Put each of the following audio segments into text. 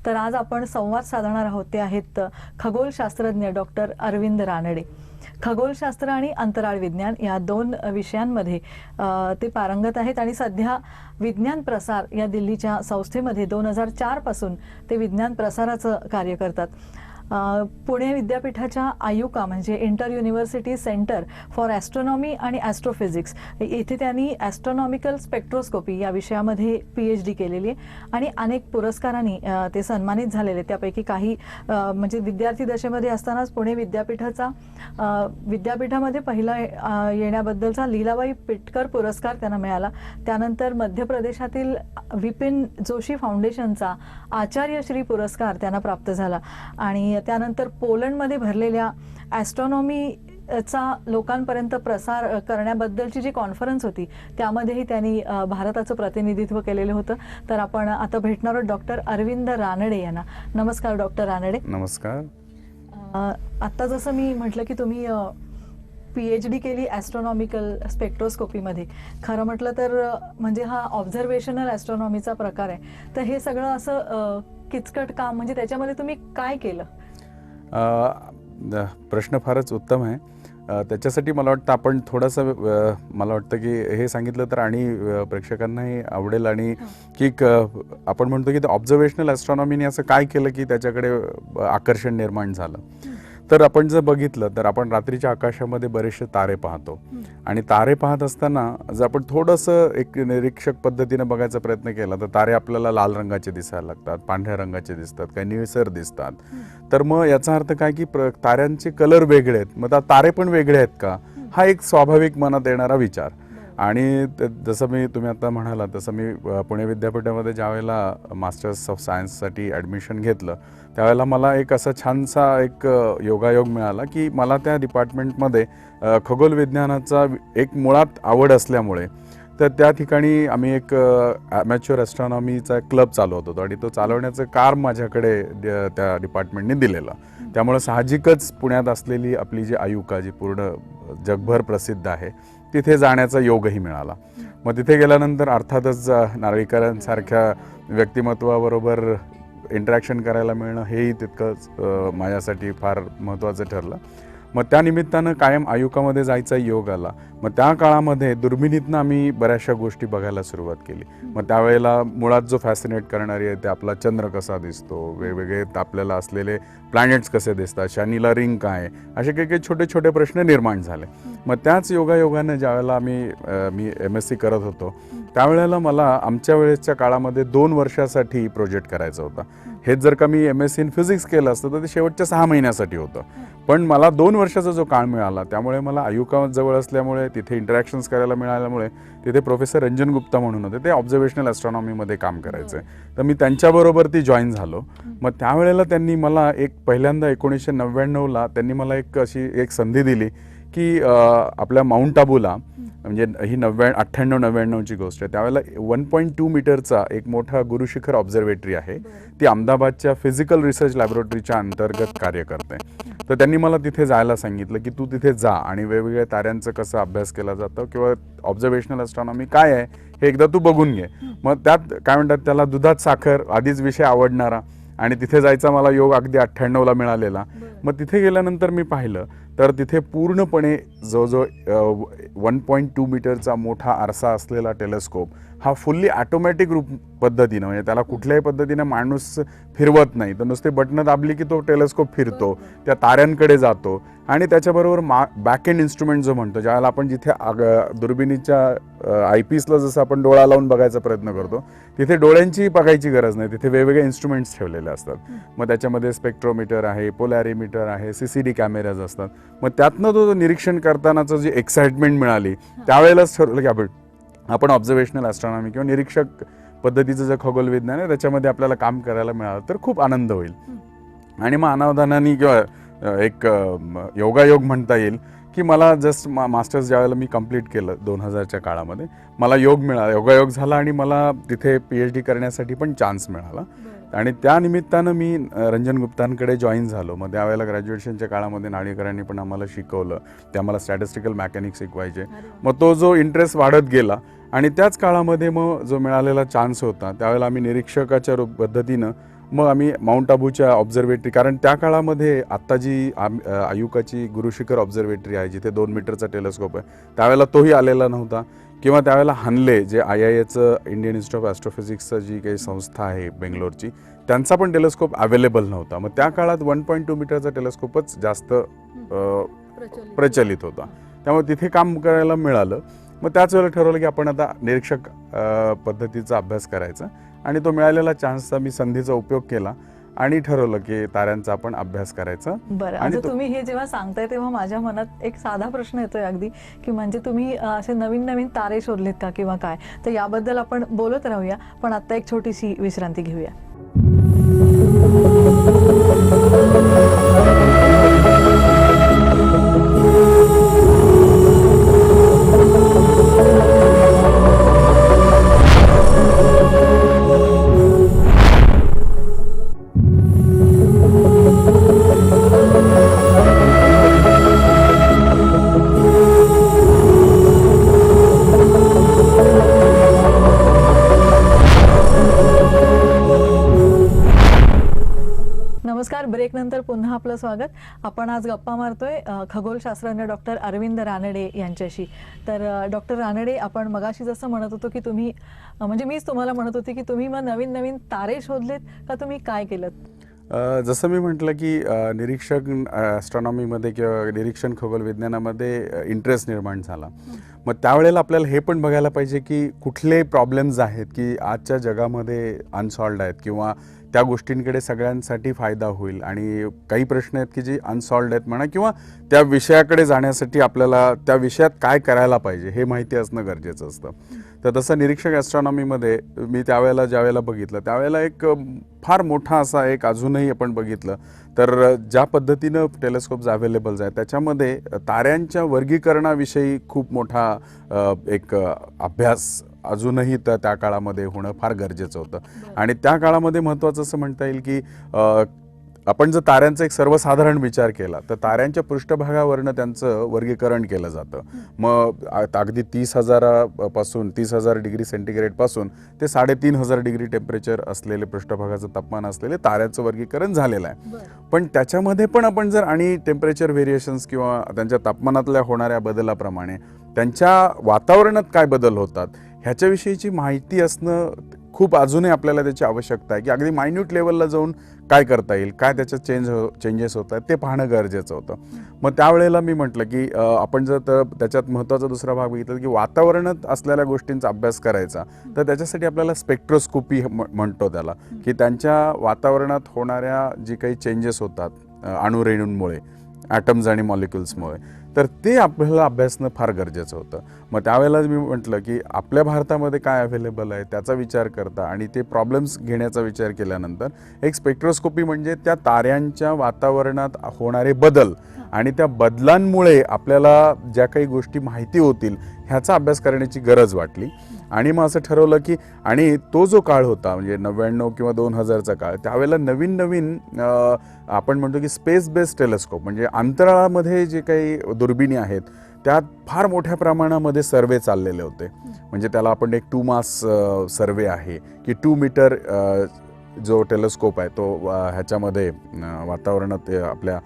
तर आज आपण संवाद साधणार आहोत ते आहेत खगोलशास्त्रज्ञ डॉक्टर अरविंद रानडे. खगोलशास्त्र आणि अंतराळ विज्ञान या दोन विषयांमध्ये ते पारंगत आहेत आणि सध्या विज्ञान प्रसार या दिल्लीच्या संस्थेमध्ये 2004 पासून ते विज्ञान प्रसाराचं कार्य करतात. पुणे विद्यापीठाच्या आयुका म्हणजे inter university centre for astronomy आणि ॲस्ट्रोफिजिक्स येथे त्यांनी ॲस्ट्रॉनॉमिकल स्पेक्ट्रोस्कोपी या विषयामध्ये PhD केलेली आहे आणि अनेक पुरस्कारांनी ते सन्मानित झालेले. त्यापैकी काही म्हणजे विद्यार्थी दशेमध्ये असतानाच पुणे विद्यापीठामध्ये पहिला येण्याबद्दलचा लीलाबाई पिटकर पुरस्कार त्यांना मिळाला. त्यानंतर मध्य प्रदेशातील विपिन जोशी फाउंडेशनचा आचार्यश्री पुरस्कार त्यांना प्राप्त झाला आणि त्यानंतर पोलंडमध्ये भरलेल्या ॲस्ट्रॉनॉमीचा लोकांपर्यंत प्रसार करण्याबद्दलची जी कॉन्फरन्स होती त्यामध्येही त्यांनी भारताचं प्रतिनिधित्व केलेलं होतं. तर आपण आता भेटणार आहोत डॉक्टर अरविंद रानडे यांना. नमस्कार डॉक्टर रानडे. नमस्कार. आत्ता जसं मी म्हटलं की तुम्ही PhD केली ॲस्ट्रॉनॉमिकल स्पेक्ट्रोस्कोपीमध्ये. खरं म्हटलं तर म्हणजे हा ऑब्झर्वेशनल ॲस्ट्रॉनॉमीचा प्रकार आहे. तर हे सगळं असं किचकट काम म्हणजे त्याच्यामध्ये तुम्ही काय केलं? प्रश्न फारच उत्तम आहे. त्याच्यासाठी मला वाटतं आपण थोडंसं मला वाटतं की हे सांगितलं तर आणि प्रेक्षकांनाही आवडेल आणि की आपण म्हणतो की ऑब्झर्वेशनल ॲस्ट्रॉनॉमीने असं काय केलं की त्याच्याकडे आकर्षण निर्माण झालं. तर आपण जर बघितलं तर आपण रात्रीच्या आकाशामध्ये बरेचसे तारे पाहतो आणि तारे पाहत असताना जर आपण थोडंसं एक निरीक्षक पद्धतीने बघायचा प्रयत्न केला तर तारे आपल्याला लाल रंगाचे दिसायला लागतात, पांढऱ्या रंगाचे दिसतात, काही निळसर दिसतात. तर मग याचा अर्थ काय की ताऱ्यांचे कलर वेगळे आहेत, मग तारे पण वेगळे आहेत का, हा एक स्वाभाविक मनात येणारा विचार. आणि जसं तुम्ही आता म्हणाला तसं मी पुणे विद्यापीठामध्ये ज्यावेळेला मास्टर्स ऑफ सायन्ससाठी ॲडमिशन घेतलं त्यावेळेला मला एक असा छानसा एक योगायोग मिळाला की मला त्या डिपार्टमेंटमध्ये खगोल विज्ञानाचा एक मुळात आवड असल्यामुळे तर त्या ठिकाणी आम्ही एक ॲमॅच्युअर ॲस्ट्रॉनॉमीचा क्लब चालवत होतो आणि तो चालवण्याचं काम माझ्याकडे त्या डिपार्टमेंटने दिलेलं. त्यामुळे साहजिकच पुण्यात असलेली आपली जी आयुका जी पूर्ण जगभर प्रसिद्ध आहे तिथे जाण्याचा योगही मिळाला. मग तिथे गेल्यानंतर अर्थातच नार्वेकरांसारख्या व्यक्तिमत्वाबरोबर इंटरॅक्शन करायला मिळणं हेही तितकंच माझ्यासाठी फार महत्त्वाचं ठरलं. मग त्या निमित्तानं कायम आयुकामध्ये जायचा योग आला. मग त्या काळामध्ये दुर्बिणीतनं आम्ही बऱ्याचशा गोष्टी बघायला सुरुवात केली. मग त्यावेळेला मुळात जो फॅसिनेट करणारी आहे ते आपला चंद्र कसा दिसतो, वेगवेगळे आपल्याला असलेले प्लॅनेट्स कसे दिसतात, शनीला रिंग काय, असे काही काही छोटे छोटे प्रश्न निर्माण झाले. मग त्याच योगायोगाने ज्यावेळेला मी MSc करत होतो त्यावेळेला मला आमच्या वेळेसच्या काळामध्ये 2 वर्षासाठी प्रोजेक्ट करायचा होता. हेच जर का मी MSc इन फिजिक्स केलं असतं तर ते शेवटच्या 6 महिन्यासाठी होतं. पण मला 2 वर्षाचा जो काळ मिळाला त्यामुळे मला आयुका जवळ असल्यामुळे तिथे इंटरॅक्शन्स करायला मिळाल्यामुळे तिथे प्रोफेसर रंजन गुप्ता म्हणून होते, ते ऑब्झर्वेशनल ॲस्ट्रॉनॉमीमध्ये काम करायचे. तर मी त्यांच्याबरोबर ती जॉईन झालो. मग त्यावेळेला त्यांनी मला पहिल्यांदा 1999ला त्यांनी मला अशी एक संधी दिली की आपल्या माउंट आबूला म्हणजे ही 98-99ची गोष्ट आहे त्यावेळेला 1.2 मीटरचा एक मोठा गुरुशिखर ऑब्झर्वेटरी आहे. ती अहमदाबादच्या फिजिकल रिसर्च लॅबोरेटरीच्या अंतर्गत कार्य करते. तर त्यांनी मला तिथे जायला सांगितलं की तू तिथे जा आणि वेगवेगळ्या ताऱ्यांचं कसं अभ्यास केला जातं किंवा ऑब्झर्वेशनल ॲस्ट्रॉनॉमी काय आहे हे एकदा तू बघून घे. मग त्यात काय म्हणतात त्याला दुधात साखर आधीच विषय आवडणारा आणि तिथे जायचा मला योग अगदी 98ला मिळालेला. मग तिथे गेल्यानंतर मी पाहिलं तर तिथे पूर्णपणे जवळजवळ 1.2 मीटरचा मोठा आरसा असलेला टेलिस्कोप हा फुल्ली ॲटोमॅटिक पद्धतीनं म्हणजे त्याला कुठल्याही पद्धतीनं माणूस फिरवत नाही, तर नुसते बटणं दाबली की तो टेलिस्कोप फिरतो, त्या ताऱ्यांकडे जातो. आणि त्याच्याबरोबर बॅक एंड इन्स्ट्रुमेंट जो म्हणतो ज्यावेळेला आपण जिथे दुर्बिणीच्या आयपीसला जसं आपण डोळा लावून बघायचा प्रयत्न करतो तिथे डोळ्यांची बघायची गरज नाही, तिथे वेगवेगळे इन्स्ट्रुमेंट्स ठेवलेले असतात. मग त्याच्यामध्ये स्पेक्ट्रोमीटर आहे, पोलॅरिमीटर आहे, CCD कॅमेराज असतात. मग त्यातनं तो निरीक्षण करतानाचं जी एक्साइटमेंट मिळाली त्यावेळेलाच ठरवलं की आपण ऑब्झर्वेशनल ॲस्ट्रॉनॉमी किंवा निरीक्षक पद्धतीचं जे खगोल विज्ञान आहे त्याच्यामध्ये आपल्याला काम करायला मिळालं तर खूप आनंद होईल. आणि मग अनावधानाने किंवा एक योगायोग म्हणता येईल की मला जस्ट मास्टर्स ज्यावेळेला मी कंप्लीट केलं 2000च्या काळामध्ये मला योगायोग झाला आणि मला तिथे PhD करण्यासाठी पण चान्स मिळाला. आणि त्या निमित्तानं मी रंजन गुप्तांकडे जॉईन झालो. मग त्यावेळेला ग्रॅज्युएशनच्या काळामध्ये नाडेकरांनी पण आम्हाला शिकवलं, ते आम्हाला स्टॅटिस्टिकल मेकॅनिक्स शिकवायचे. मग तो जो इंटरेस्ट वाढत गेला आणि त्याच काळामध्ये मग जो मिळालेला चान्स होता त्यावेळेला आम्ही निरीक्षकाच्या पद्धतीनं मग आम्ही माउंट आबूच्या ऑब्झर्वेटरी, कारण त्या काळामध्ये आत्ता जी आयुकाची गुरुशिखर ऑब्झर्वेटरी आहे जिथे 2 मीटरचा टेलिस्कोप आहे, त्यावेळेला तोही आलेला नव्हता. किंवा त्यावेळेला हनले जे IIAचं इंडियन इन्स्टिट्यूट ऑफ ॲस्ट्रोफिजिक्सचं जी काही संस्था आहे बेंगलोरची, त्यांचा पण टेलिस्कोप अवेलेबल नव्हता. मग त्या काळात 1.2 मीटरचा टेलिस्कोपच जास्त प्रचलित होता. त्यामुळे तिथे काम करायला मिळालं. मग त्याच वेळेला ठरवलं की आपण आता निरीक्षक पद्धतीचा अभ्यास करायचा, आणि तो मिळालेला चान्सचा मी संधीचा उपयोग केला आणि ठरवलं की ताऱ्यांचा आपण अभ्यास करायचा. बरं, आता तुम्ही हे जेव्हा सांगताय तेव्हा माझ्या मनात एक साधा प्रश्न येतोय अगदी, की म्हणजे तुम्ही असे नवीन नवीन तारे शोधलेत का किंवा काय, तर याबद्दल आपण बोलत राहूया. पण आता एक छोटीशी विश्रांती घेऊया. नमस्कार, ब्रेक नंतर पुन्हा आपलं स्वागत. आपण आज गप्पा मारतोय खगोलशास्त्रज्ञ डॉक्टर अरविंद रानडे यांच्याशी. तर डॉक्टर रानडे, आपण मगाशी जसं म्हणत होतो की तुम्ही म्हणजे मीच तुम्हाला म्हणत होती की तुम्ही मग नवीन नवीन तारे शोधलेत का, तुम्ही काय केलं? जसं मी म्हटलं की निरीक्षक ॲस्ट्रॉनॉमीमध्ये किंवा निरीक्षण खगोल विज्ञानामध्ये इंटरेस्ट निर्माण झाला. मग त्यावेळेला आपल्याला हे पण बघायला पाहिजे की कुठले प्रॉब्लेम्स आहेत की आजच्या जगामध्ये अनसॉल्व्ड आहेत किंवा त्या गोष्टींकडे सगळ्यांसाठी फायदा होईल, आणि काही प्रश्न आहेत की जे अनसॉल्व्ड आहेत म्हणा, किंवा त्या विषयाकडे जाण्यासाठी आपल्याला त्या विषयात काय करायला पाहिजे हे माहिती असणं गरजेचं असतं. तर तसं निरीक्षक ॲस्ट्रॉनॉमीमध्ये मी ज्यावेळेला बघितलं त्यावेळेला एक फार मोठा असा एक अजूनही आपण बघितलं तर ज्या पद्धतीनं टेलिस्कोप्स अवेलेबल्स आहेत त्याच्यामध्ये ताऱ्यांच्या वर्गीकरणाविषयी खूप मोठा एक अभ्यास अजूनही त्या काळामध्ये होणं फार गरजेचं होतं. आणि त्या काळामध्ये महत्त्वाचं असं म्हणता येईल की आपण जर ताऱ्यांचा एक सर्वसाधारण विचार केला तर ताऱ्यांच्या पृष्ठभागावरनं त्यांचं वर्गीकरण केलं जातं. मग अगदी 30,000 डिग्री सेंटीग्रेडपासून ते 3,500 डिग्री टेम्परेचर असलेले पृष्ठभागाचं तापमान असलेले ताऱ्याचं वर्गीकरण झालेलं आहे. पण त्याच्यामध्ये पण आपण जर आणि टेम्परेचर व्हेरिएशन्स किंवा त्यांच्या तापमानातल्या होणाऱ्या बदलाप्रमाणे त्यांच्या वातावरणात काय बदल होतात ह्याच्याविषयीची माहिती असणं खूप अजूनही आपल्याला त्याची आवश्यकता आहे की अगदी मायन्यूट लेवलला जाऊन काय करता येईल, काय त्याच्यात चेंजेस होत आहेत ते पाहणं गरजेचं होतं. मग त्यावेळेला मी म्हटलं की आपण जर त्याच्यात महत्त्वाचा दुसरा भाग बघितला की वातावरणात असलेल्या गोष्टींचा अभ्यास करायचा, तर त्याच्यासाठी आपल्याला स्पेक्ट्रोस्कोपी म्हणतो त्याला, की त्यांच्या वातावरणात होणाऱ्या जी काही चेंजेस होतात अणुरेणूंमुळे, ॲटम्स आणि मॉलिक्युल्समुळे, तर ते आपल्याला अभ्यासणं फार गरजेचं होतं. मग त्यावेळेला मी म्हटलं की आपल्या भारतामध्ये काय अवेलेबल आहे त्याचा विचार करता आणि ते प्रॉब्लेम्स घेण्याचा विचार केल्यानंतर एक स्पेक्ट्रोस्कोपी म्हणजे त्या ताऱ्यांच्या वातावरणात होणारे बदल आणि त्या बदलांमुळे आपल्याला ज्या काही गोष्टी माहिती होतील ह्याचा अभ्यास करण्याची गरज वाटली. आणि मग असं ठरवलं की आणि तो जो काळ होता म्हणजे 99 किंवा 2000चा काळ, त्यावेळेला नवीन आपण म्हणतो की स्पेस बेस्ड टेलिस्कोप म्हणजे अंतराळामध्ये जे काही दुर्बिणी आहेत त्यात फार मोठ्या प्रमाणामध्ये सर्वे चाललेले होते. म्हणजे त्याला आपण एक 2 मास सर्वे आहे की 2 मीटर जो टेलिस्कोप आहे तो ह्याच्यामध्ये वातावरणात आपल्या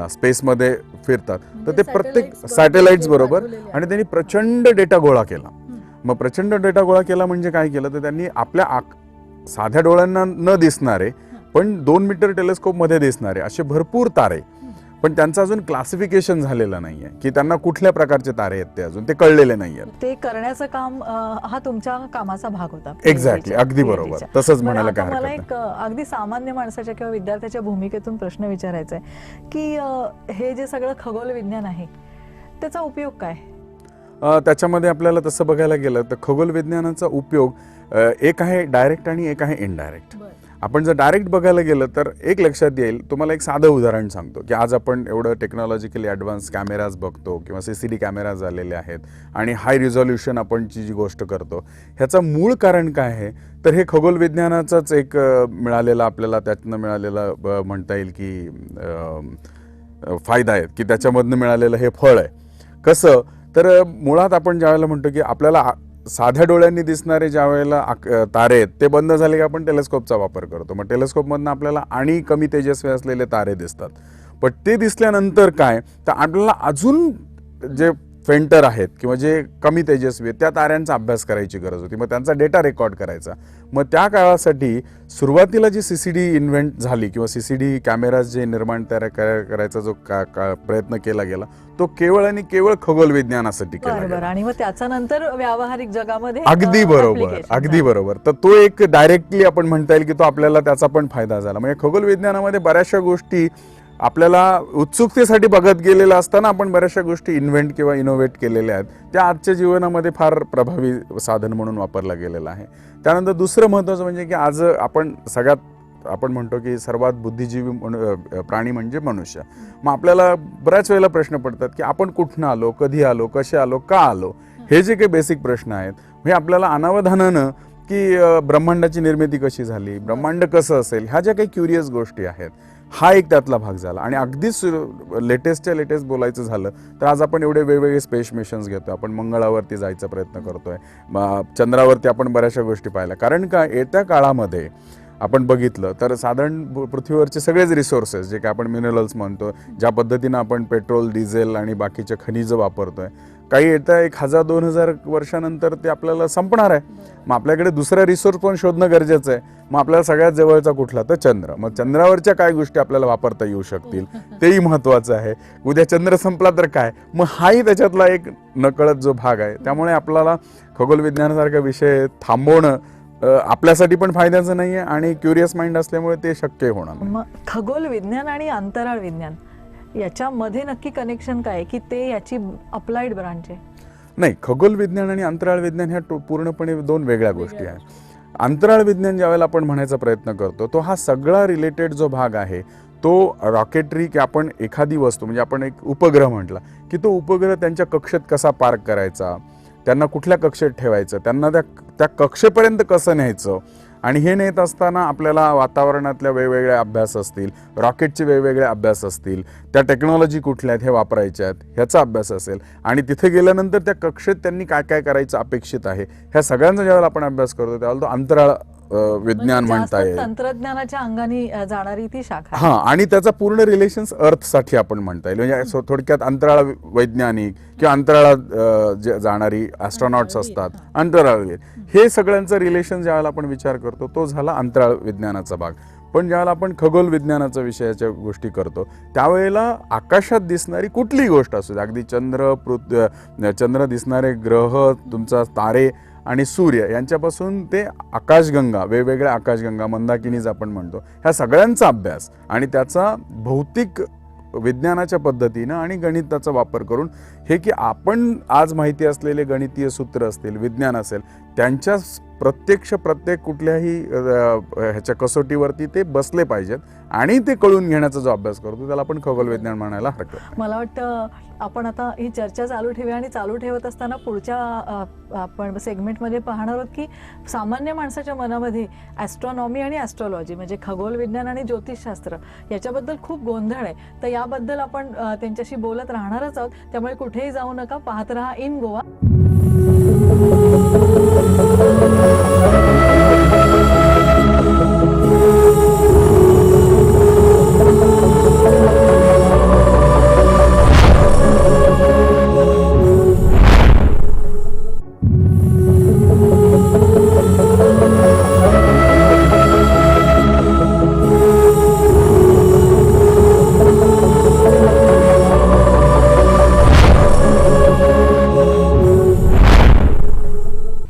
स्पेसमध्ये फिरतात, तर ते प्रत्येक सॅटेलाइट्स बरोबर, आणि त्यांनी प्रचंड डेटा गोळा केला. मग प्रचंड डेटा गोळा केला म्हणजे काय केलं तर त्यांनी आपल्या साध्या डोळ्यांना न दिसणारे पण 2 मीटर टेलिस्कोपमध्ये दिसणारे असे भरपूर तारे, पण त्यांचं अजून क्लासिफिकेशन झालेलं नाहीये की त्यांना कुठल्या प्रकारचे तारे आहेत ते अजून ते कळलेले नाहीये. ते करण्याचं काम हा तुमच्या कामाचा भाग होता. एक्झॅक्टली, अगदी बरोबर, तसंच म्हणायला काय हरकत नाही. मला एक अगदी सामान्य माणसाच्या किंवा विद्यार्थ्याच्या भूमिकेतून प्रश्न विचारायचा आहे की हे जे सगळं खगोल विज्ञान आहे त्याचा उपयोग काय? त्याच्यामध्ये आपल्याला तसं बघायला गेलं तर खगोल विज्ञानाचा उपयोग एक आहे डायरेक्ट आणि एक आहे इनडायरेक्ट. आपण जर डायरेक्ट बघायला गेलं तर एक लक्षात येईल, तुम्हाला एक साधं उदाहरण सांगतो की आज आपण एवढं टेक्नॉलॉजिकली ॲडव्हान्स कॅमेराज बघतो किंवा CCD कॅमेराज आलेले आहेत आणि हाय रिझॉल्युशन आपण जी गोष्ट करतो, ह्याचं मूळ कारण काय आहे तर हे खगोल विज्ञानाचाच एक मिळालेला आपल्याला त्यातनं मिळालेला म्हणता येईल की फायदा आहे की त्याच्यामधनं मिळालेलं हे फळ आहे. कसं तर मुळात आपण ज्यावेळेला म्हणतो की आपल्याला साध्या डोळ्यांनी दिसणारे ज्या वेळेला तारे आहेत ते बंद झाले की आपण टेलिस्कोपचा वापर करतो. मग टेलिस्कोपमधनं आपल्याला आणि कमी तेजस्वी असलेले तारे दिसतात. पण ते दिसल्यानंतर काय तर आपल्याला अजून जे फेंटर आहेत किंवा जे कमी तेजस्वी आहेत त्या ताऱ्यांचा अभ्यास करायची गरज होती. मग त्यांचा डेटा रेकॉर्ड करायचा. मग त्या काळासाठी सुरुवातीला जी CCD इन्व्हेंट झाली किंवा CCD कॅमेराज जे निर्माण करायचा जो प्रयत्न केला गेला तो केवळ आणि केवळ खगोल विज्ञानासाठी केला गेला. आणि मग त्याच्या नंतर व्यावहारिक जगामध्ये अगदी बरोबर, अगदी बरोबर. तर तो एक डायरेक्टली आपण म्हणता येईल की तो आपल्याला त्याचा पण फायदा झाला. म्हणजे खगोल विज्ञानामध्ये बऱ्याचशा गोष्टी आपल्याला उत्सुकतेसाठी बघत गेलेलं असताना आपण बऱ्याचशा गोष्टी इन्व्हेंट किंवा इनोव्हेट केलेल्या आहेत त्या आजच्या जीवनामध्ये फार प्रभावी साधन म्हणून वापरला गेलेला आहे. त्यानंतर दुसरं महत्त्वाचं म्हणजे की आज आपण म्हणतो की सर्वात बुद्धिजीवी प्राणी म्हणजे मनुष्य. मग आपल्याला बऱ्याच वेळेला प्रश्न पडतात की आपण कुठनं आलो, कधी आलो, कसे आलो, का आलो, हे जे काही बेसिक प्रश्न आहेत हे आपल्याला अनावधानानं की ब्रह्मांडाची निर्मिती कशी झाली, ब्रह्मांड कसं असेल, ह्या ज्या काही क्युरियस गोष्टी आहेत हा एक त्यातला भाग झाला. आणि अगदीच लेटेस्ट बोलायचं झालं तर आज आपण एवढे वेगवेगळे स्पेस मिशन्स घेतोय. आपण मंगळावरती जायचा प्रयत्न करतोय, चंद्रावरती आपण बऱ्याचशा गोष्टी पाहिल्या. कारण का येत्या काळामध्ये आपण बघितलं तर साधारण पृथ्वीवरचे सगळेच रिसोर्सेस जे काय आपण मिनरल्स म्हणतो, ज्या पद्धतीनं आपण पेट्रोल, डिझेल आणि बाकीचे खनिज वापरतोय, काही येत्या 1000-2000 वर्षानंतर ते आपल्याला संपणार आहे. मग आपल्याकडे दुसरा रिसोर्स पण शोधणं गरजेचं आहे. मग आपल्याला सगळ्यात जवळचा कुठला तर चंद्र. मग चंद्रावरच्या काय गोष्टी आपल्याला वापरता येऊ शकतील तेही महत्त्वाचं आहे. उद्या चंद्र संपला तर काय, मग हाही त्याच्यातला एक नकळत जो भाग आहे. त्यामुळे आपल्याला खगोल विज्ञानासारखा विषय थांबवणं आपल्यासाठी पण फायद्याचं नाही आहे आणि क्युरियस माइंड असल्यामुळे ते शक्य होणार नाही. मग खगोल विज्ञान आणि अंतराळ विज्ञान याच्यामध्ये नक्की कनेक्शन काय की ते याची अप्लाइड ब्रांच आहे? नाही, खगोल विज्ञान आणि अंतराळ विज्ञान ह्या पूर्णपणे दोन वेगळ्या गोष्टी आहेत. अंतराळ विज्ञान ज्यावेळेला आपण म्हणायचा प्रयत्न करतो तो हा सगळा रिलेटेड जो भाग आहे तो रॉकेटरी की आपण एखादी वस्तू म्हणजे आपण एक उपग्रह म्हटला की तो उपग्रह त्यांच्या कक्षेत कसा पार्क करायचा, त्यांना कुठल्या कक्षेत ठेवायचं, त्यांना त्या कक्षेपर्यंत कसं न्यायचं, आणि हे नेत असताना आपल्याला वातावरणातल्या वेगवेगळे अभ्यास असतील, रॉकेटचे वेगवेगळे अभ्यास असतील, त्या टेक्नॉलॉजी कुठल्या आहेत हे वापरायच्या आहेत ह्याचा अभ्यास असेल, आणि तिथे गेल्यानंतर त्या कक्षेत त्यांनी काय काय करायचं अपेक्षित आहे ह्या सगळ्यांचा ज्यावेळेला आपण अभ्यास करतो त्यावेळेला तो अंतराळ विज्ञान म्हणता येईल. तंत्रज्ञानाच्या अंगाने जाणारी ती शाखा. हा, आणि त्याचा पूर्ण रिलेशन्स अर्थसाठी आपण म्हणता येईल. म्हणजे थोडक्यात अंतराळ वैज्ञानिक किंवा अंतराळात जाणारी ॲस्ट्रॉनॉट्स असतात, अंतराळवीर, हे सगळ्यांचं रिलेशन ज्यावेळेला आपण विचार करतो तो झाला अंतराळ विज्ञानाचा भाग. पण ज्यावेळेला आपण खगोल विज्ञानाच्या विषयाच्या गोष्टी करतो त्यावेळेला आकाशात दिसणारी कुठलीही गोष्ट असू दे, अगदी चंद्र दिसणारे ग्रह, तुमचा तारे आणि सूर्य यांच्यापासून ते आकाशगंगा, वेगवेगळ्या आकाशगंगा, मंदाकिनीज आपण म्हणतो, ह्या सगळ्यांचा अभ्यास आणि त्याचा भौतिक विज्ञानाच्या पद्धतीनं आणि गणिताचा वापर करून हे की आपण आज माहिती असलेले गणितीय सूत्र असतील, विज्ञान असेल, त्यांच्या प्रत्येक कुठल्याही ह्याच्या कसोटीवरती ते बसले पाहिजेत आणि ते कळून घेण्याचा जो अभ्यास करतो त्याला आपण खगोल विज्ञान म्हणायला हरकत नाही. मला वाटतं आपण आता ही चर्चा चालू ठेवूया आणि चालू ठेवत असताना पुढच्या आपण सेगमेंटमध्ये पाहणार आहोत की सामान्य माणसाच्या मनामध्ये ॲस्ट्रॉनॉमी आणि ॲस्ट्रॉलॉजी म्हणजे खगोल विज्ञान आणि ज्योतिषशास्त्र याच्याबद्दल खूप गोंधळ आहे. तर याबद्दल आपण त्यांच्याशी बोलत राहणारच आहोत. त्यामुळे कुठेही जाऊ नका, पाहत राहा इन गोवा.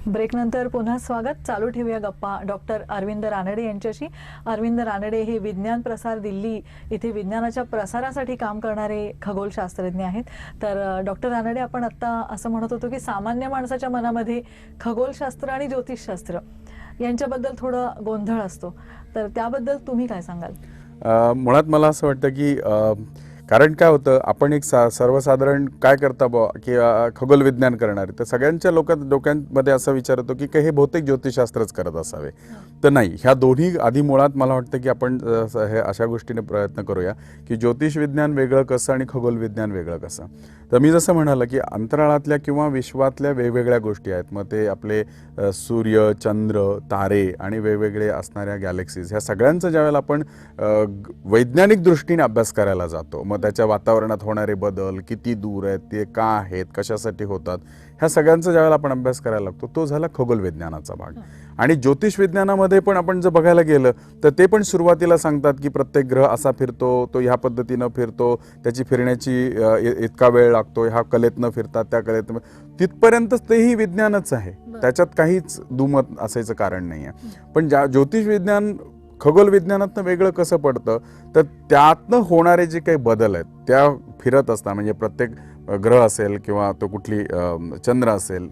ब्रेकनंतर पुन्हा स्वागत. चालू ठेवूया गप्पा डॉक्टर अरविंद रानडे यांच्याशी. अरविंद रानडे हे विज्ञान प्रसार दिल्ली इथे विज्ञानाच्या प्रसारासाठी काम करणारे खगोलशास्त्रज्ञ आहेत. तर डॉक्टर रानडे, आपण आत्ता असं म्हणत होतो की सामान्य माणसाच्या मनामध्ये खगोलशास्त्र आणि ज्योतिषशास्त्र यांच्याबद्दल थोडा गोंधळ असतो, तर त्याबद्दल तुम्ही काय सांगाल? मुळात मला असं वाटतं की कारण काय होतं, आपण एक सर्वसाधारण काय करता बुवा की खगोल विज्ञान करणारे, तर सगळ्यांच्या डोक्यांमध्ये असा विचार होतो की हे बहुतेक ज्योतिषशास्त्रच करत असावे. तर नाही, ह्या दोन्ही आधी मुळात मला वाटतं की आपण हे अशा गोष्टीने प्रयत्न करूया की ज्योतिष विज्ञान वेगळं कसं आणि खगोल विज्ञान वेगळं कसं. तर मी जसं म्हणालं की अंतराळातल्या किंवा विश्वातल्या वेगवेगळ्या गोष्टी आहेत. मग ते आपले सूर्य, चंद्र, तारे आणि वेगवेगळे असणाऱ्या गॅलेक्सीज, ह्या सगळ्यांचं ज्यावेळेला आपण वैज्ञानिक दृष्टीने अभ्यास करायला जातो, मग त्याच्या वातावरणात होणारे बदल किती दूर आहेत, ते का आहेत, कशासाठी होतात, ह्या सगळ्यांचा ज्यावेळेला आपण अभ्यास करायला लागतो, तो झाला खगोल विज्ञानाचा भाग. आणि ज्योतिष विज्ञानामध्ये पण आपण जर बघायला गेलं तर ते पण सुरुवातीला सांगतात की प्रत्येक ग्रह असा फिरतो, तो ह्या पद्धतीनं फिरतो, त्याची फिरण्याची इतका वेळ लागतो, ह्या कलेतनं फिरतात, त्या कलेतनं, तिथपर्यंतच तेही विज्ञानच आहे, त्याच्यात काहीच दुमत असायचं कारण नाही आहे. पण ज्योतिष विज्ञान खगोल विज्ञानातनं वेगळं कसं पडतं, तर त्यातनं होणारे जे काही बदल आहेत त्या फिरत असतात, म्हणजे प्रत्येक ग्रह असेल किंवा तो कुठली चंद्र असेल,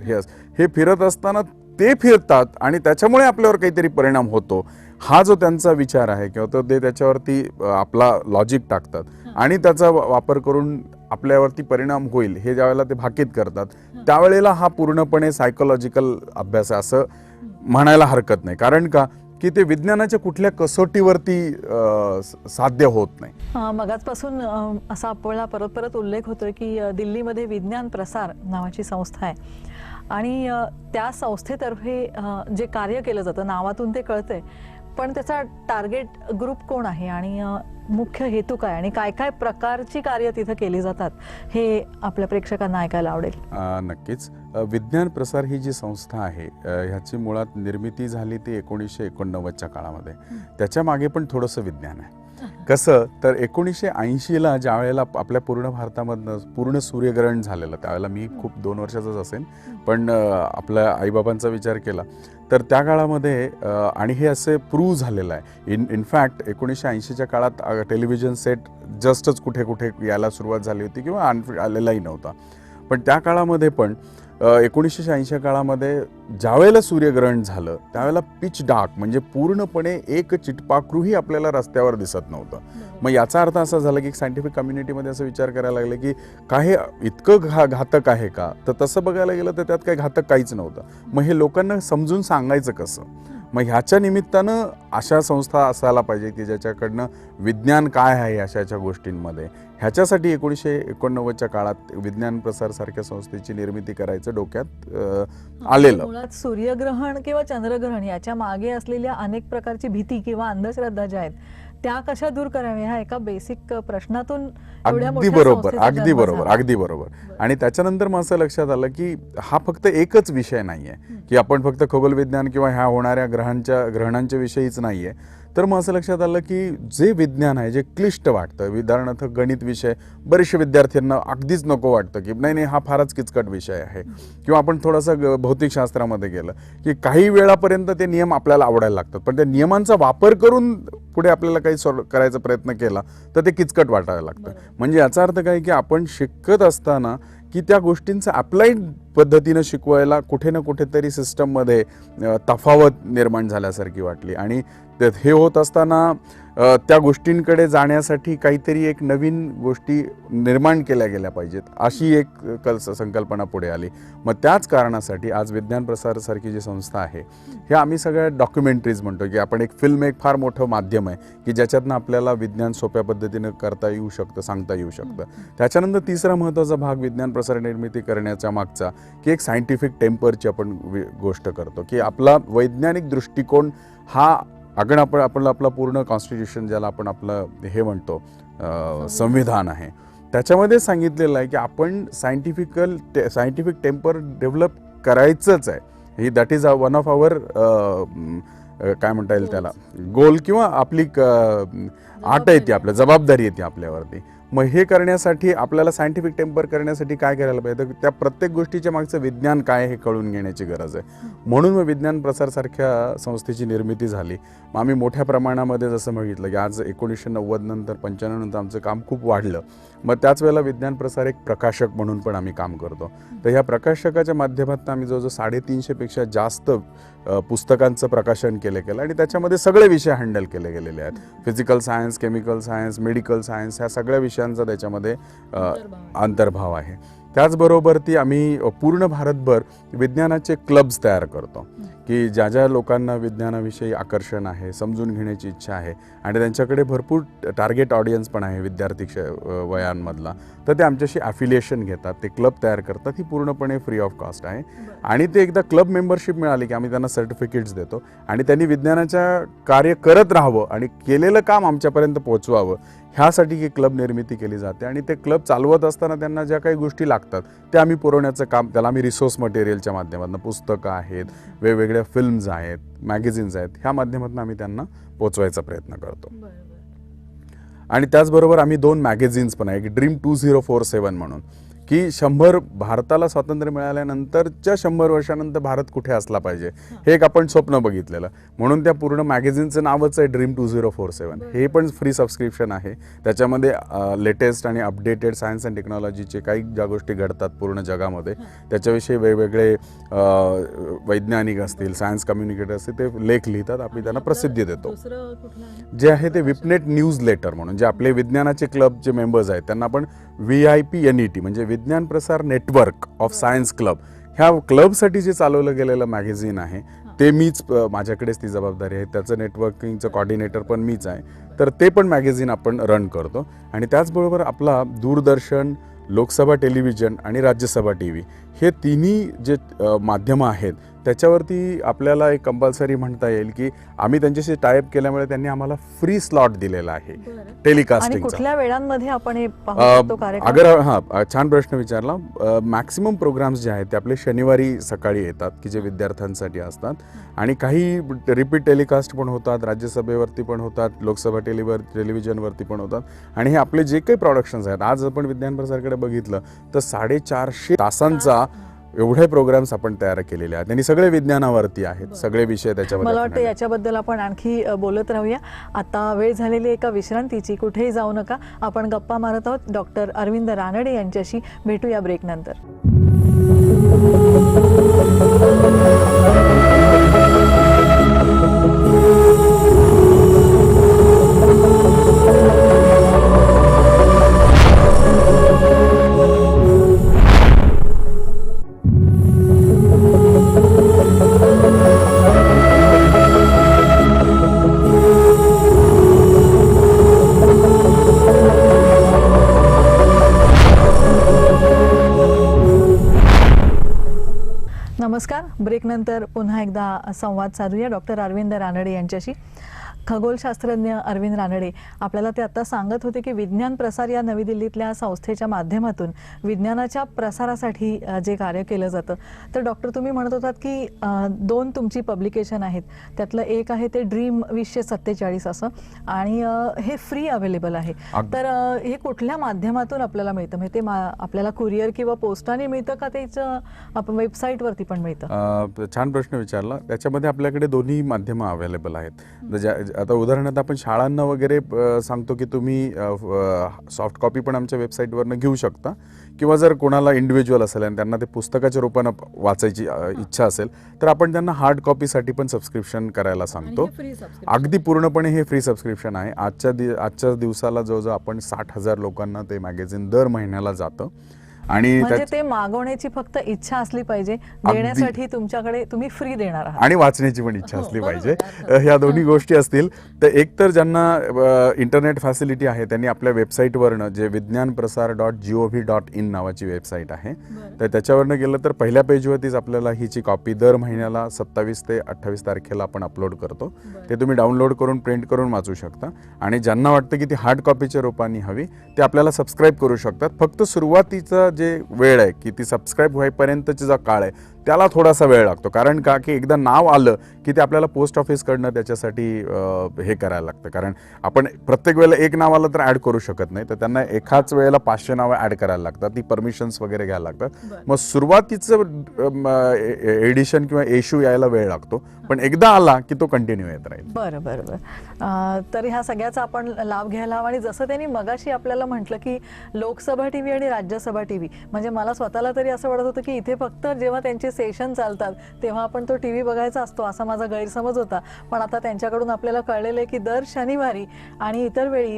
हे फिरत असताना ते फिरतात आणि त्याच्यामुळे आपल्यावर काहीतरी परिणाम होतो, हा जो त्यांचा विचार आहे किंवा तो ते त्याच्यावरती आपला लॉजिक टाकतात आणि त्याचा वापर करून आपल्यावरती परिणाम होईल हे ज्यावेळेला ते भाकीत करतात, त्यावेळेला हा पूर्णपणे सायकोलॉजिकल अभ्यास आहे असं म्हणायला हरकत नाही. कारण का की ते विज्ञानाच्या कुठल्या कसोटीवरती साध्य होत नाही. मगाचपासून असा आपल्याला परत परत उल्लेख होतोय की दिल्लीमध्ये विज्ञान प्रसार नावाची संस्था आहे आणि त्या संस्थेतर्फे जे कार्य केलं जातं, नावातून ते कळतंय, पण त्याचा टार्गेट ग्रुप कोण आहे आणि मुख्य हेतू काय आणि काय काय प्रकारची कार्य तिथं केली जातात, हे आपल्या प्रेक्षकांना ऐकायला आवडेल. नक्कीच. विज्ञान प्रसार ही जी संस्था आहे, ह्याची मुळात निर्मिती झाली ती 1989च्या काळामध्ये. त्याच्या मागे पण थोडंसं विज्ञान आहे. कसं तर 1980ला ज्या वेळेला आपल्या पूर्ण भारतामधनं पूर्ण सूर्यग्रहण झालेलं, त्यावेळेला मी खूप 2 वर्षाचाच असेल, पण आपल्या आईबाबांचा विचार केला तर त्या काळामध्ये आणि हे असे प्रूव्ह झालेलं आहे. इनफॅक्ट 1980च्या काळात टेलिव्हिजन सेट जस्टच कुठे कुठे यायला सुरुवात झाली होती किंवा आलेलाही नव्हता. पण त्या काळामध्ये पण 1980च्या काळामध्ये ज्यावेळेला सूर्यग्रहण झालं त्यावेळेला पिच डार्क, म्हणजे पूर्णपणे एक चिटपाखरूही आपल्याला रस्त्यावर दिसत नव्हतं. मग याचा अर्थ असा झाला की सायंटिफिक कम्युनिटीमध्ये असं विचार करायला लागले की काय इतकं घातक आहे का, तर तसं बघायला गेलं तर त्यात काही घातक काहीच नव्हतं. मग हे लोकांना समजून सांगायचं कसं. मग ह्याच्या निमित्तानं अशा संस्था असायला पाहिजे की ज्याच्याकडनं विज्ञान काय आहे अशाच्या गोष्टींमध्ये, ह्याच्यासाठी 1989च्या काळात विज्ञान प्रसार सारख्या संस्थेची निर्मिती करायचं डोक्यात आलेलं. मुळात सूर्यग्रहण किंवा चंद्रग्रहण याच्या मागे असलेल्या अनेक प्रकारची भीती किंवा अंधश्रद्धा ज्या आहेत त्या कशा दूर कराव्या, ह्या एका बेसिक प्रश्नातून अगदी बरोबर. आणि त्याच्यानंतर मग असं लक्षात आलं की हा फक्त एकच विषय नाहीये की आपण फक्त खगोल विज्ञान किंवा ह्या होणाऱ्या ग्रहणांच्या विषयीच नाहीये. तर मग असं लक्षात आलं की जे विज्ञान आहे, जे क्लिष्ट वाटतं, उदाहरणार्थ गणित विषय बरेचशा विद्यार्थ्यांना अगदीच नको वाटतं की नाही हा फारच किचकट विषय आहे. किंवा आपण थोडंसं भौतिकशास्त्रामध्ये गेलं की काही वेळापर्यंत ते नियम आपल्याला आवडायला लागतात, पण त्या नियमांचा वापर करून पुढे आपल्याला काही करायचा प्रयत्न केला तर ते किचकट वाटायला लागतं. म्हणजे याचा अर्थ काय की आपण शिकत असताना की त्या गोष्टींचं अप्लाइड पद्धतीनं शिकवायला कुठे ना कुठेतरी सिस्टममध्ये तफावत निर्माण झाल्यासारखी वाटली. आणि हे होत असताना त्या गोष्टींकडे जाण्यासाठी काहीतरी एक नवीन गोष्टी निर्माण केल्या गेल्या पाहिजेत अशी एक संकल्पना पुढे आली. मग त्याच कारणासाठी आज विज्ञान प्रसारासारखी जी संस्था आहे, हे आम्ही सगळ्या डॉक्युमेंटरीज म्हणतो की आपण एक फिल्म एक फार मोठं माध्यम आहे की ज्याच्यातनं आपल्याला विज्ञान सोप्या पद्धतीनं करता येऊ शकतं, सांगता येऊ शकतं. त्याच्यानंतर तिसरा महत्त्वाचा भाग विज्ञान प्रसार निर्मिती करण्याच्या मागचा की एक सायंटिफिक टेम्परची आपण गोष्ट करतो की आपला वैज्ञानिक दृष्टिकोन हा आपण आपला पूर्ण कॉन्स्टिट्यूशन ज्याला आपण आपलं हे म्हणतो संविधान आहे, त्याच्यामध्ये सांगितलेलं आहे की आपण सायंटिफिक टेम्पर डेव्हलप करायचंच आहे. ही दॅट इज वन ऑफ आवर काय म्हणता येईल त्याला गोल किंवा आपली आट आहे ती, आपल्या जबाबदारी येते आपल्यावरती. मग हे करण्यासाठी आपल्याला सायंटिफिक टेम्पर करण्यासाठी काय करायला पाहिजे, तर त्या प्रत्येक गोष्टीच्या मागचं विज्ञान काय हे कळून घेण्याची गरज आहे. म्हणून मग विज्ञान प्रसार सारख्या संस्थेची निर्मिती झाली. मग आम्ही मोठ्या प्रमाणामध्ये जसं बघितलं की आज 1990 नंतर 95 नंतर आमचं काम खूप वाढलं. मग त्याच वेळेला विज्ञान प्रसार एक प्रकाशक म्हणून पण आम्ही काम करतो. तर ह्या प्रकाशकाच्या माध्यमातून आम्ही जवळजवळ 350पेक्षा जास्त पुस्तकांचं प्रकाशन गेलं आणि त्याच्यामध्ये सगळे विषय हँडल केले गेलेले आहेत. Physical science, chemical science, medical science, ह्या सगळ्या विषयांचा त्याच्यामध्ये अंतर्भाव आहे. त्याचबरोबर ती आम्ही पूर्ण भारतभर विज्ञानाचे क्लब्स तयार करतो की ज्या ज्या लोकांना विज्ञानाविषयी आकर्षण आहे, समजून घेण्याची इच्छा आहे आणि त्यांच्याकडे भरपूर टार्गेट ऑडियन्स पण आहे विद्यार्थी वयांमधला, तर ते आमच्याशी ॲफिलिएशन घेतात, ते क्लब तयार करतात. ही पूर्णपणे फ्री ऑफ कॉस्ट आहे आणि ते एकदा क्लब मेंबरशिप मिळाली की आम्ही त्यांना सर्टिफिकेट्स देतो आणि त्यांनी विज्ञानाच्या कार्य करत राहावं आणि केलेलं काम आमच्यापर्यंत पोहोचवावं ह्यासाठी ही क्लब निर्मिती केली जाते. आणि ते क्लब चालवत असताना त्यांना ज्या काही गोष्टी लागतात त्या आम्ही पुरवण्याचं काम, त्याला आम्ही रिसोर्स मटेरियलच्या माध्यमातून, पुस्तकं आहेत, वेगवेगळ्या फिल्म्स आहेत, मॅगझिन्स आहेत, ह्या माध्यमातून आम्ही त्यांना पोचवायचा प्रयत्न करतो. आणि त्याचबरोबर आम्ही 2 मॅगझिन्स पण आहे, एक ड्रीम 2047 म्हणून, की 100 भारताला स्वातंत्र्य मिळाल्यानंतरच्या 100 वर्षानंतर भारत कुठे असला पाहिजे हे एक आपण स्वप्न बघितलेलं, म्हणून त्या पूर्ण मॅगझिनचं नावच आहे ड्रीम 2047. हे पण फ्री सबस्क्रिप्शन आहे. त्याच्यामध्ये लेटेस्ट आणि अपडेटेड सायन्स अँड टेक्नॉलॉजीचे काही ज्या गोष्टी घडतात पूर्ण जगामध्ये त्याच्याविषयी वेगवेगळे वैज्ञानिक असतील, सायन्स कम्युनिकेटर असतील, ते लेख लिहितात, आम्ही त्यांना प्रसिद्धी देतो. जे आहे ते विपनेट न्यूज लेटर म्हणून, जे आपले विज्ञानाचे क्लब जे मेंबर्स आहेत त्यांना आपण VIPNET म्हणजे विज्ञान प्रसार नेटवर्क ऑफ सायन्स क्लब, ह्या क्लबसाठी जे चालवलं गेलेलं मॅगझिन आहे ते मीच, माझ्याकडेच ती जबाबदारी आहे. त्याचं नेटवर्किंगचं कॉर्डिनेटर पण मीच आहे. तर ते पण मॅगझिन आपण रन करतो. आणि त्याचबरोबर आपला दूरदर्शन, लोकसभा टेलिव्हिजन आणि राज्यसभा TV हे तिन्ही जे माध्यमं आहेत त्याच्यावरती आपल्याला एक कंपल्सरी म्हणता येईल की आम्ही त्यांच्याशी टायअप केल्यामुळे त्यांनी आम्हाला फ्री स्लॉट दिलेला आहे टेलिकास्टिंगचा. कुठल्या वेळांमध्ये आपण हे पाहू शकतो कार्यक्रम? अगर छान प्रश्न विचारला. मॅक्सिमम प्रोग्राम्स जे आहेत ते आपले शनिवारी सकाळी येतात की जे विद्यार्थ्यांसाठी असतात आणि काही रिपीट टेलिकास्ट पण होतात, राज्यसभेवरती पण होतात, लोकसभा टेलिव्हिजनवरती पण होतात. आणि हे आपले जे काही प्रोडक्शन्स आहेत, आज आपण विज्ञान प्रसारकडे बघितलं तर 450 तासांचा एवढे प्रोग्राम्स आपण तयार केलेले आहेत आणि सगळे विज्ञानावरती आहेत, सगळे विषय त्याच्यामध्ये. मला वाटतं याच्याबद्दल आपण आणखी बोलत राहूया. आता वेळ झालेली एका विश्रांतीची, कुठेही जाऊ नका. आपण गप्पा मारत आहोत डॉक्टर अरविंद रानडे यांच्याशी. भेटूया ब्रेक नंतर. नमस्कार. ब्रेकनंतर पुन्हा एकदा संवाद साधूया डॉक्टर अरविंद रानडे यांच्याशी. खगोलशास्त्रज्ञ अरविंद रानडे, आपल्याला ते आता सांगत होते की विज्ञान प्रसार या नवी दिल्लीतल्या संस्थेच्या माध्यमातून विज्ञानाच्या प्रसारासाठी जे कार्य केलं जातं. तर डॉक्टर, तुम्ही म्हणत होतात की 2 तुमची पब्लिकेशन आहेत, त्यातलं एक आहे ते ड्रीम 2047 असं, आणि हे फ्री अवेलेबल आहे. तर हे कुठल्या माध्यमातून आपल्याला मिळतं? म्हणजे ते आपल्याला कुरिअर किंवा पोस्टाने मिळतं का त्याचं आपण वेबसाईटवरती पण मिळतं? छान प्रश्न विचारला. त्याच्यामध्ये आपल्याकडे दोन्ही माध्यमं अवेलेबल आहेत. आता उदाहरणार्थ आपण शाळांना वगैरे सांगतो की तुम्ही सॉफ्ट कॉपी पण आमच्या वेबसाईटवरनं घेऊ शकता, किंवा जर कोणाला इंडिव्हिज्युअल असेल आणि त्यांना ते पुस्तकाच्या रूपानं वाचायची इच्छा असेल तर आपण त्यांना हार्ड कॉपीसाठी पण सबस्क्रिप्शन करायला सांगतो. अगदी पूर्णपणे हे फ्री सबस्क्रिप्शन आहे. आजच्या दिवसाला जवळजवळ आपण 60,000 लोकांना ते मॅगझिन दर महिन्याला जातं. आणि म्हणजे ते मागवण्याची फक्त इच्छा असली पाहिजे, देण्यासाठी तुमच्याकडे तुम्ही फ्री देणार आहात, आणि वाचण्याची पण इच्छा असली पाहिजे. ह्या दोन्ही गोष्टी असतील तर एकतर ज्यांना इंटरनेट फॅसिलिटी आहे त्यांनी आपल्या वेबसाईटवरनं, जे vignanprasar.gov.in नावाची वेबसाईट आहे, तर त्याच्यावरनं गेलं तर पहिल्या पेजवरतीच आपल्याला हिची कॉपी दर महिन्याला 27 ते 28 तारखेला आपण अपलोड करतो. ते तुम्ही डाउनलोड करून प्रिंट करून वाचू शकता. आणि ज्यांना वाटतं की ती हार्ड कॉपीच्या रूपाने हवी ते आपल्याला सबस्क्राईब करू शकतात. फक्त सुरुवातीचा जे वेळ आहे की ती सबस्क्राईब होईपर्यंतचा जो काळ आहे त्याला थोडासा वेळ लागतो. कारण का की एकदा नाव आलं की ते आपल्याला पोस्ट ऑफिसकडनं त्याच्यासाठी हे करायला लागतं. कारण आपण प्रत्येक वेळेला एक नाव आलं तर ॲड करू शकत नाही, तर त्यांना एकाच वेळेला 500 नावं ॲड करायला लागतात, ती परमिशन्स वगैरे घ्यायला लागतात. मग सुरुवातीचं एडिशन किंवा इश्यू यायला वेळ लागतो, पण एकदा आला की तो कंटिन्यू येत राहील. बरं बरं बरं. तर ह्या सगळ्याचा आपण लाभ घ्यायला हवा. आणि जसं त्यांनी मगाशी आपल्याला म्हटलं की लोकसभा TV आणि राज्यसभा TV, म्हणजे मला स्वतःला तरी असं वाटत होतं की इथे फक्त जेव्हा त्यांचे सेशन चालतात तेव्हा आपण तो टीव्ही बघायचा असतो असा माझा गैरसमज होता. पण आता त्यांच्याकडून आपल्याला कळलेलं आहे की दर शनिवारी आणि इतर वेळी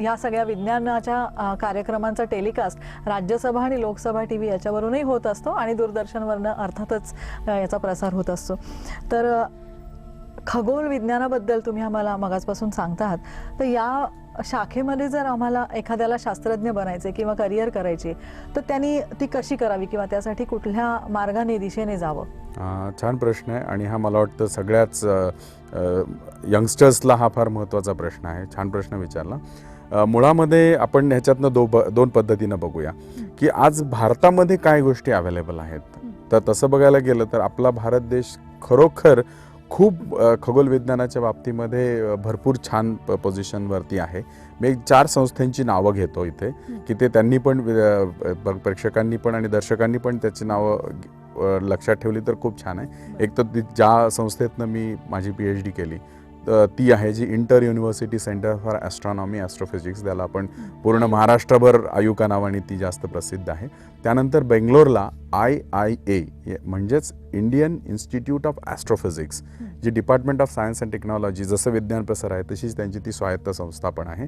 या सगळ्या विज्ञानाच्या कार्यक्रमांचा टेलिकास्ट राज्यसभा आणि लोकसभा टीव्ही याच्यावरूनही होत असतो आणि दूरदर्शनवरनं अर्थातच याचा प्रसार होत असतो. तर खगोल विज्ञानाबद्दल तुम्ही आम्हाला मगाचपासून सांगता आहात, तर या शाखेमध्ये जर आम्हाला एखाद्याला शास्त्रज्ञ बनायचे किंवा करिअर करायचे तर त्यांनी ती कशी करावी किंवा त्यासाठी कुठल्या मार्गाने दिशेने जावं? छान प्रश्न आहे आणि हा मला वाटतं सगळ्याच यंगस्टर्सला हा फार महत्त्वाचा प्रश्न आहे. छान प्रश्न विचारला. मुळामध्ये आपण ह्याच्यातनं दोन पद्धतीनं बघूया की आज भारतामध्ये काय गोष्टी अवेलेबल आहेत. तर तसं बघायला गेलं तर आपला भारत देश खरोखर खूप खगोल विज्ञानाच्या बाबतीमध्ये भरपूर छान पोझिशनवरती आहे. मी 4 संस्थांची नावं घेतो इथे की ते त्यांनी पण प्रेक्षकांनी पण आणि दर्शकांनी पण त्याची नावं लक्षात ठेवली तर खूप छान आहे. एक तर ज्या संस्थेतनं मी माझी PhD केली ती आहे जी inter university centre for astronomy astrophysics, त्याला आपण पूर्ण महाराष्ट्रभर आयुका नावाने ती जास्त प्रसिद्ध आहे. त्यानंतर बेंगलोरला IIA म्हणजेच इंडियन इन्स्टिट्यूट ऑफ ॲस्ट्रोफिजिक्स, जी Department of Science and Technology जसं विज्ञान प्रसार आहे तशीच त्यांची ती स्वायत्त संस्था पण आहे.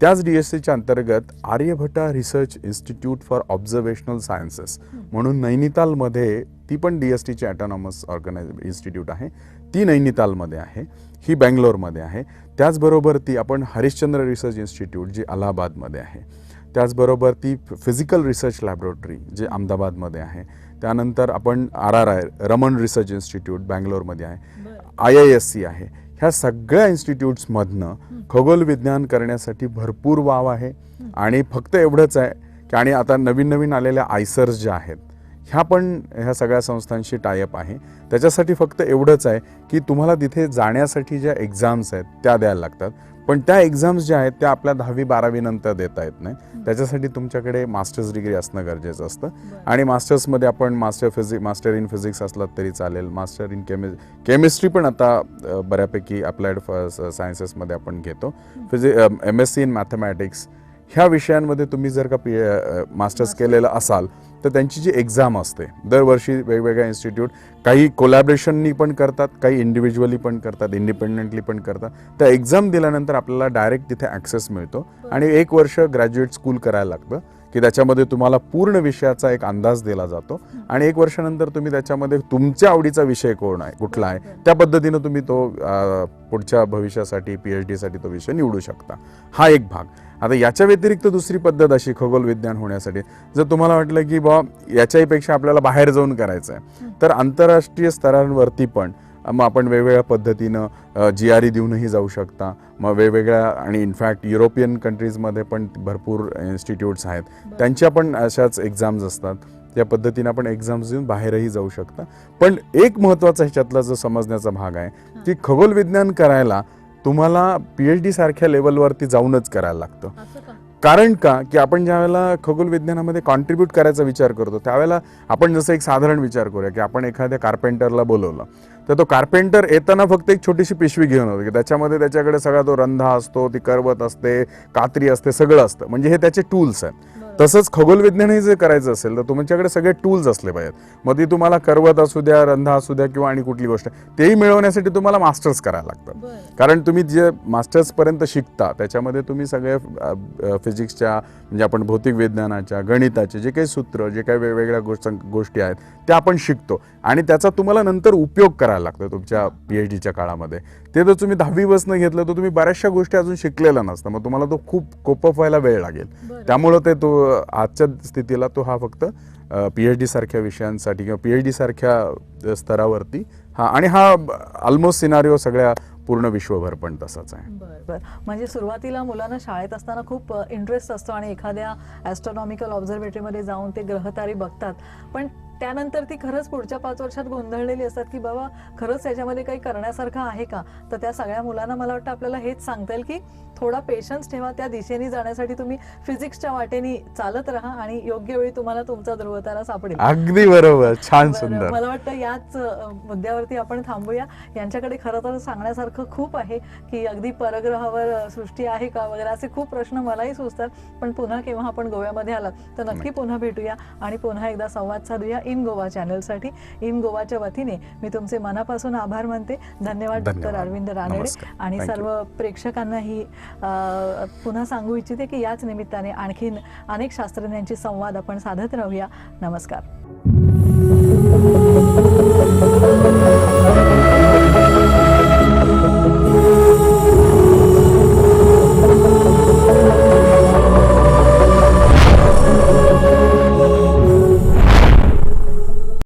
त्याच DSCच्या अंतर्गत Aryabhatta Research Institute for Observational Sciences म्हणून नैनितालमध्ये, ती पण DSTची ॲटॉनॉमस इन्स्टिट्यूट आहे, ती नैनितालमध्ये आहे, ही बेंगलोरमध्ये आहे. त्याचबरोबर ती आपण हरिश्चंद्र रिसर्च इन्स्टिट्यूट जी अलाहाबादमध्ये आहे, त्याचबरोबर ती फिजिकल रिसर्च लॅबोरेटरी जी अहमदाबादमध्ये आहे, त्यानंतर आपण RRI रमन रिसर्च इन्स्टिट्यूट बँगलोरमध्ये आहे, IISc आहे. ह्या सगळ्या इन्स्टिट्यूट्समधनं खगोल विज्ञान करण्यासाठी भरपूर वाव आहे. आणि फक्त एवढंच आहे की आणि आता नवीन आलेल्या आयसर्स ज्या आहेत ह्या सगळ्या संस्थांशी टायअप आहे. त्याच्यासाठी फक्त एवढंच आहे की तुम्हाला तिथे जाण्यासाठी ज्या एक्झाम्स आहेत त्या द्यायला लागतात, पण त्या एक्झाम्स ज्या आहेत त्या आपल्या 10वी-12वी नंतर देता येत नाही. त्याच्यासाठी तुमच्याकडे मास्टर्स डिग्री असणं गरजेचं असतं. आणि मास्टर्समध्ये आपण मास्टर इन फिजिक्स असलात तरी चालेल, मास्टर इन केमिस्ट्री पण आता बऱ्यापैकी अप्लाइड सायन्सेसमध्ये आपण घेतो, MSc इन मॅथमॅटिक्स ह्या विषयांमध्ये तुम्ही जर का मास्टर्स केलेलं असाल तर त्यांची जी एक्झाम असते दरवर्षी वेगवेगळ्या इन्स्टिट्यूट, काही कोलॅबरेशननी पण करतात, काही इंडिव्हिज्युअली पण करतात, इंडिपेंडेंटली पण करतात. त्या एक्झाम दिल्यानंतर आपल्याला डायरेक्ट तिथे ॲक्सेस मिळतो आणि 1 वर्ष ग्रॅज्युएट स्कूल करायला लागतं की त्याच्यामध्ये तुम्हाला पूर्ण विषयाचा एक अंदाज दिला जातो आणि 1 वर्षानंतर तुम्ही त्याच्यामध्ये तुमच्या आवडीचा विषय कुठला आहे त्या पद्धतीनं तुम्ही तो पुढच्या भविष्यासाठी PhDसाठी तो विषय निवडू शकता. हा एक भाग. आता याच्या व्यतिरिक्त दुसरी पद्धत अशी खगोल विज्ञान होण्यासाठी, जर तुम्हाला वाटलं की याच्याहीपेक्षा आपल्याला बाहेर जाऊन करायचं आहे तर आंतरराष्ट्रीय स्तरांवरती पण मग आपण वेगवेगळ्या पद्धतीनं GRE देऊनही जाऊ शकता. मग वेगवेगळ्या आणि इनफॅक्ट युरोपियन कंट्रीजमध्ये पण भरपूर इन्स्टिट्यूट्स आहेत, त्यांच्या पण अशाच एक्झाम्स असतात. त्या पद्धतीनं आपण एक्झाम्स देऊन बाहेरही जाऊ शकता. पण एक महत्त्वाचा ह्याच्यातला जो समजण्याचा भाग आहे की खगोल विज्ञान करायला तुम्हाला PhD सारख्या लेवलवरती जाऊनच करायला लागतं. कारण का की आपण ज्यावेळेला खगोल विज्ञानामध्ये कॉन्ट्रीब्यूट करायचा विचार करतो त्यावेळेला आपण जसं एक साधारण विचार करूया की आपण एखाद्या कार्पेंटरला बोलवलं तर तो कार्पेंटर येताना फक्त एक छोटीशी पिशवी घेऊन होतो की त्याच्यामध्ये त्याच्याकडे सगळा तो रंधा असतो, ती करवत असते, कात्री असते, सगळं असतं. म्हणजे हे त्याचे टूल्स आहेत. तसंच खगोल विज्ञानही जर करायचं असेल तर तुमच्याकडे सगळे टूल्स असले पाहिजेत. मग ती तुम्हाला करवत असू द्या, रंधा असू द्या किंवा आणि कुठली गोष्ट, तेही मिळवण्यासाठी तुम्हाला मास्टर्स करायला लागतं. कारण तुम्ही जे मास्टर्सपर्यंत शिकता त्याच्यामध्ये तुम्ही सगळे फिजिक्सच्या म्हणजे आपण भौतिक विज्ञानाच्या, गणिताचे जे काही सूत्र, जे काही वेगवेगळ्या गोष्टी आहेत त्या आपण शिकतो आणि त्याचा तुम्हाला नंतर उपयोग करायला लागतो तुमच्या PhDच्या काळामध्ये. ते जर तुम्ही 10वी घेतलं तर तुम्ही बऱ्याचशा गोष्टी अजून शिकलेल्या नसतं, मग तुम्हाला तो खूप कोप अप व्हायला वेळ लागेल. त्यामुळं ते तो आजच्या स्थितीला तो हा फक्त PhD सारख्या विषयांसाठी किंवा PhD सारख्या स्तरावरती आणि हा ऑलमोस्ट सिनारिओ सगळ्या पूर्ण विश्वभर पण तसाच आहे. बरं. म्हणजे सुरुवातीला मुलांना शाळेत असताना खूप इंटरेस्ट असतो आणि एखाद्या ॲस्ट्रॉनॉमिकल ऑब्झर्वेटरीमध्ये जाऊन ते ग्रहतारे बघतात, पण त्यानंतर ती खरंच पुढच्या 5 वर्षात गोंधळलेली असतात की बाबा खरंच याच्यामध्ये काही करण्यासारखं आहे का. तर त्या सगळ्या मुलांना मला वाटतं आपल्याला हेच सांगता येईल की थोडा पेशन्स ठेवा, त्या दिशेने जाण्यासाठी तुम्ही फिजिक्सच्या वाटेने चालत राहा आणि योग्य वेळी तुम्हाला तुमचा ध्रुवतारा सापडेल. अगदी बरोबर. छान, सुंदर. मला वाटतं याच मुद्द्यावरती आपण थांबूया. यांच्याकडे खरं तर सांगण्यासारखं खूप आहे की अगदी परग्रहावर सृष्टी आहे का वगैरे असे खूप प्रश्न मलाही सुचतात. पण पुन्हा केव्हा आपण गोव्यामध्ये आलात तर नक्की पुन्हा भेटूया आणि पुन्हा एकदा संवाद साधूया. इन गोवा चॅनलसाठी. इन गोवाच्या वतीने मी तुमचे मनापासून आभार मानते. धन्यवाद डॉक्टर धन्यवाद. अरविंद रानडे. नमस्कार. आणि Thank you. सर्व प्रेक्षकांनाही पुन्हा सांगू इच्छिते की याच निमित्ताने आणखीन अनेक शास्त्रज्ञांची संवाद आपण साधत राहूया. नमस्कार.